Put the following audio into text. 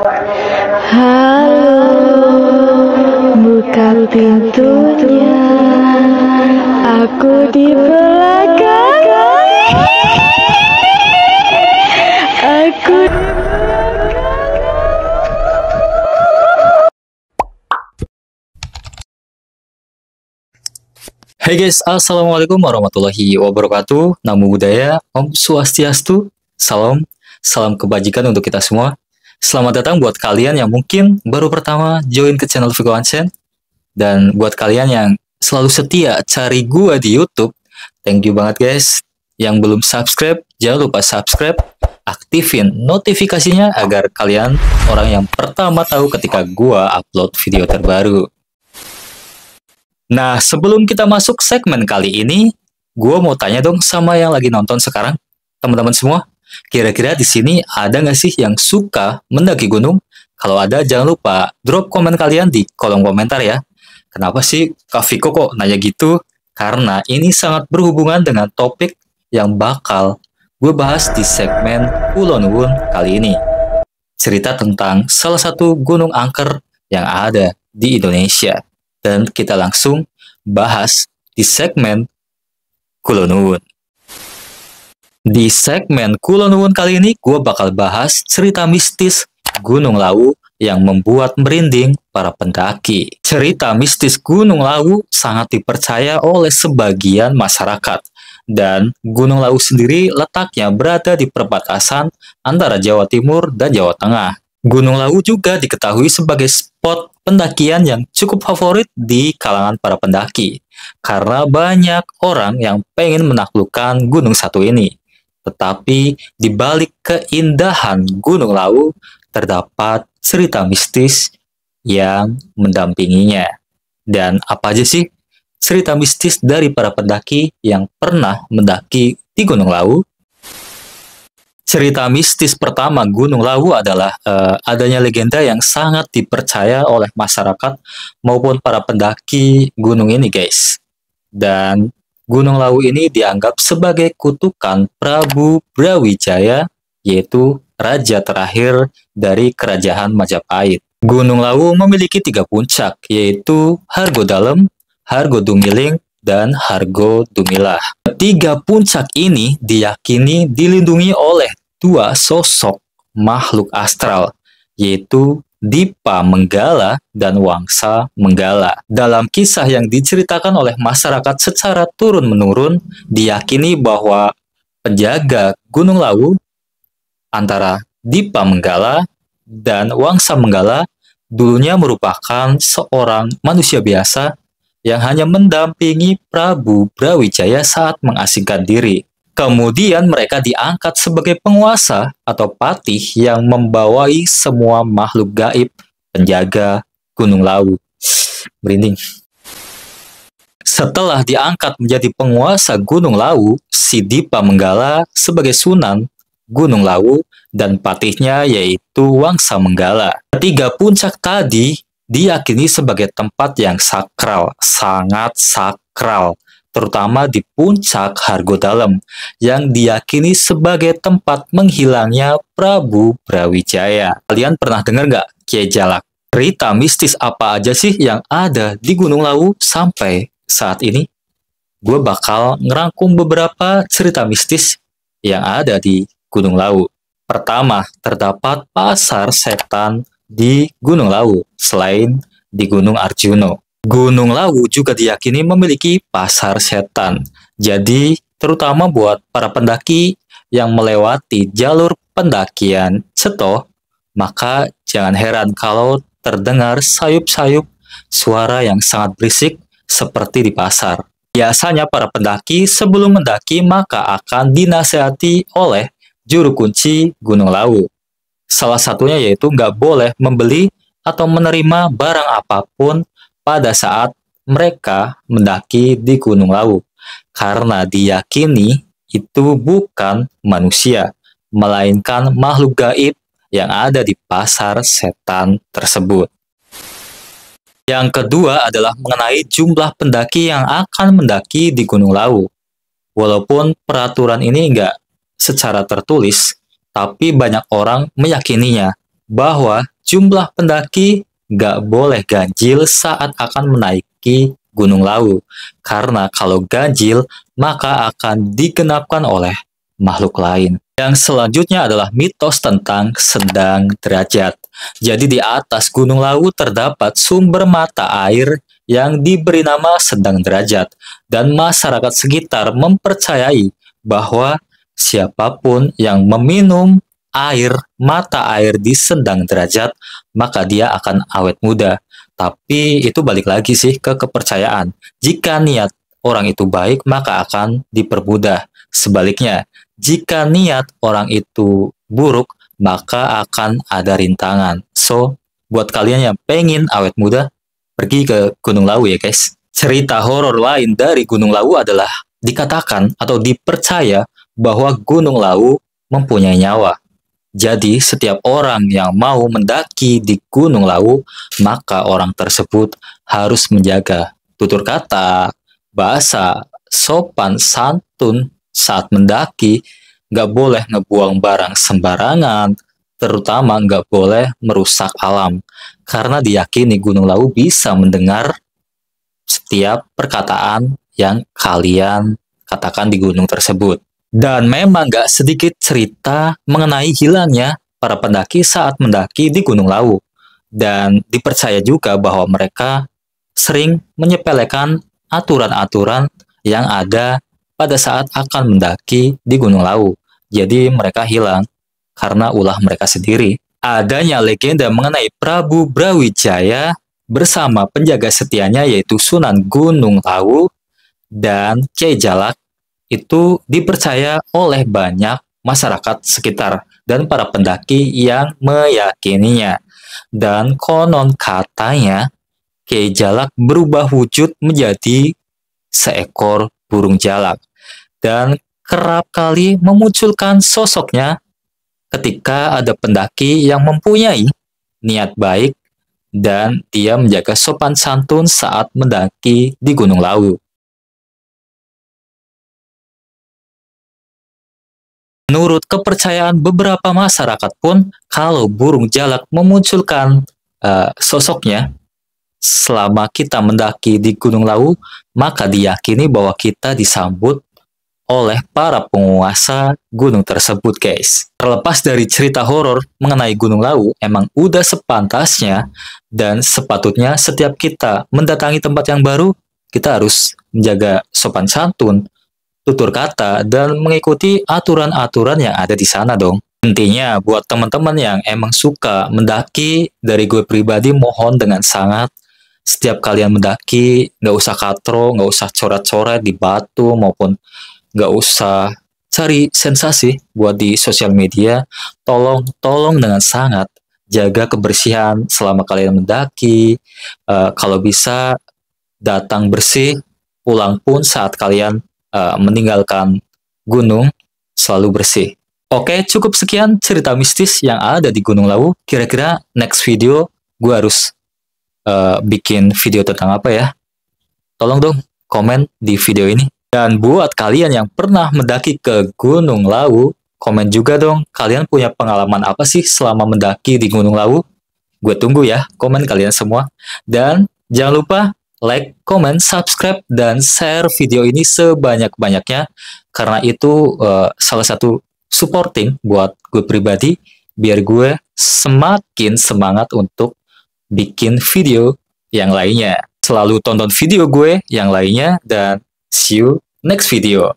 Halo, buka pintunya. Aku di belakang. Aku di Hai guys, Assalamualaikum warahmatullahi wabarakatuh. Namo Buddhaya, Om Swastiastu, Salam, salam kebajikan untuk kita semua. Selamat datang buat kalian yang mungkin baru pertama join ke channel Vigo Hansen. Dan buat kalian yang selalu setia cari gua di YouTube, thank you banget guys. Yang belum subscribe, jangan lupa subscribe, aktifin notifikasinya agar kalian orang yang pertama tahu ketika gua upload video terbaru. Nah, sebelum kita masuk segmen kali ini, gue mau tanya dong sama yang lagi nonton sekarang, teman-teman semua. Kira-kira di sini ada nggak sih yang suka mendaki gunung? Kalau ada, jangan lupa drop komen kalian di kolom komentar ya. Kenapa sih Kak Viko kok nanya gitu? Karena ini sangat berhubungan dengan topik yang bakal gue bahas di segmen Kulo Nuwun kali ini. Cerita tentang salah satu gunung angker yang ada di Indonesia. Dan kita langsung bahas di segmen Kulo Nuwun. Di segmen Kulo Nuwun kali ini, gue bakal bahas cerita mistis Gunung Lawu yang membuat merinding para pendaki. Cerita mistis Gunung Lawu sangat dipercaya oleh sebagian masyarakat. Dan Gunung Lawu sendiri letaknya berada di perbatasan antara Jawa Timur dan Jawa Tengah. Gunung Lawu juga diketahui sebagai spot pendakian yang cukup favorit di kalangan para pendaki, karena banyak orang yang pengen menaklukkan gunung satu ini. Tetapi di balik keindahan Gunung Lawu, terdapat cerita mistis yang mendampinginya. Dan apa aja sih cerita mistis dari para pendaki yang pernah mendaki di Gunung Lawu? Cerita mistis pertama Gunung Lawu adalah adanya legenda yang sangat dipercaya oleh masyarakat maupun para pendaki gunung ini guys. Dan Gunung Lawu ini dianggap sebagai kutukan Prabu Brawijaya, yaitu raja terakhir dari kerajaan Majapahit. Gunung Lawu memiliki 3 puncak, yaitu Hargo Dalem, Hargo Dumiling, dan Hargo Dumilah. 3 puncak ini diyakini dilindungi oleh 2 sosok makhluk astral, yaitu Dipa Menggala dan Wangsa Menggala. Dalam kisah yang diceritakan oleh masyarakat secara turun-menurun, diyakini bahwa penjaga Gunung Lawu antara Dipa Menggala dan Wangsa Menggala dulunya merupakan seorang manusia biasa yang hanya mendampingi Prabu Brawijaya saat mengasingkan diri. Kemudian mereka diangkat sebagai penguasa atau patih yang membawai semua makhluk gaib penjaga Gunung Lawu. Merinding. Setelah diangkat menjadi penguasa Gunung Lawu, si Dipa Menggala sebagai Sunan Gunung Lawu dan patihnya yaitu Wangsa Menggala. 3 puncak tadi diyakini sebagai tempat yang sakral, sangat sakral, terutama di puncak Hargo Dalem, yang diyakini sebagai tempat menghilangnya Prabu Brawijaya. Kalian pernah dengar nggak Kiai Jalak? Cerita mistis apa aja sih yang ada di Gunung Lawu sampai saat ini? Gue bakal ngerangkum beberapa cerita mistis yang ada di Gunung Lawu. Pertama, terdapat pasar setan di Gunung Lawu, selain di Gunung Arjuno. Gunung Lawu juga diyakini memiliki pasar setan. Jadi, terutama buat para pendaki yang melewati jalur pendakian Ceto, maka jangan heran kalau terdengar sayup-sayup suara yang sangat berisik seperti di pasar. Biasanya para pendaki sebelum mendaki maka akan dinasihati oleh juru kunci Gunung Lawu. Salah satunya yaitu nggak boleh membeli atau menerima barang apapun pada saat mereka mendaki di Gunung Lawu, karena diyakini itu bukan manusia, melainkan makhluk gaib yang ada di pasar setan tersebut. Yang kedua adalah mengenai jumlah pendaki yang akan mendaki di Gunung Lawu. Walaupun peraturan ini nggak secara tertulis, tapi banyak orang meyakininya bahwa jumlah pendaki nggak boleh ganjil saat akan menaiki Gunung Lawu. Karena kalau ganjil, maka akan digenapkan oleh makhluk lain. Yang selanjutnya adalah mitos tentang sendang derajat. Jadi di atas Gunung Lawu terdapat sumber mata air yang diberi nama sendang derajat. Dan masyarakat sekitar mempercayai bahwa siapapun yang meminum mata air di sendang derajat, maka dia akan awet muda. Tapi itu balik lagi sih ke kepercayaan. Jika niat orang itu baik, maka akan dipermudah. Sebaliknya, jika niat orang itu buruk, maka akan ada rintangan. So, buat kalian yang pengen awet muda, pergi ke Gunung Lawu ya guys. Cerita horor lain dari Gunung Lawu adalah dikatakan atau dipercaya bahwa Gunung Lawu mempunyai nyawa. Jadi, setiap orang yang mau mendaki di Gunung Lawu, maka orang tersebut harus menjaga tutur kata, bahasa, sopan, santun saat mendaki, nggak boleh ngebuang barang sembarangan, terutama nggak boleh merusak alam. Karena diyakini Gunung Lawu bisa mendengar setiap perkataan yang kalian katakan di gunung tersebut. Dan memang nggak sedikit cerita mengenai hilangnya para pendaki saat mendaki di Gunung Lawu. Dan dipercaya juga bahwa mereka sering menyepelekan aturan-aturan yang ada pada saat akan mendaki di Gunung Lawu. Jadi mereka hilang karena ulah mereka sendiri. Adanya legenda mengenai Prabu Brawijaya bersama penjaga setianya yaitu Sunan Gunung Lawu dan Kyai Jalak itu dipercaya oleh banyak masyarakat sekitar dan para pendaki yang meyakininya. Dan konon katanya, Kyai Jalak berubah wujud menjadi seekor burung jalak. Dan kerap kali memunculkan sosoknya ketika ada pendaki yang mempunyai niat baik dan dia menjaga sopan santun saat mendaki di Gunung Lawu. Menurut kepercayaan beberapa masyarakat pun, kalau burung jalak memunculkan sosoknya selama kita mendaki di Gunung Lawu, maka diyakini bahwa kita disambut oleh para penguasa gunung tersebut, guys. Terlepas dari cerita horor mengenai Gunung Lawu, emang udah sepantasnya dan sepatutnya setiap kita mendatangi tempat yang baru, kita harus menjaga sopan santun, tutur kata, dan mengikuti aturan-aturan yang ada di sana dong. Intinya, buat teman-teman yang emang suka mendaki, dari gue pribadi mohon dengan sangat, setiap kalian mendaki, nggak usah katro, nggak usah coret-coret di batu, maupun nggak usah cari sensasi buat di sosial media. Tolong dengan sangat jaga kebersihan selama kalian mendaki. Kalau bisa, datang bersih, pulang pun saat kalian meninggalkan gunung selalu bersih. Oke, cukup sekian cerita mistis yang ada di Gunung Lawu. Kira-kira next video gue harus bikin video tentang apa ya? Tolong dong komen di video ini. Dan buat kalian yang pernah mendaki ke Gunung Lawu, komen juga dong kalian punya pengalaman apa sih selama mendaki di Gunung Lawu. Gue tunggu ya komen kalian semua. Dan jangan lupa like, comment, subscribe, dan share video ini sebanyak-banyaknya. Karena itu salah satu supporting buat gue pribadi, biar gue semakin semangat untuk bikin video yang lainnya. Selalu tonton video gue yang lainnya, dan see you next video.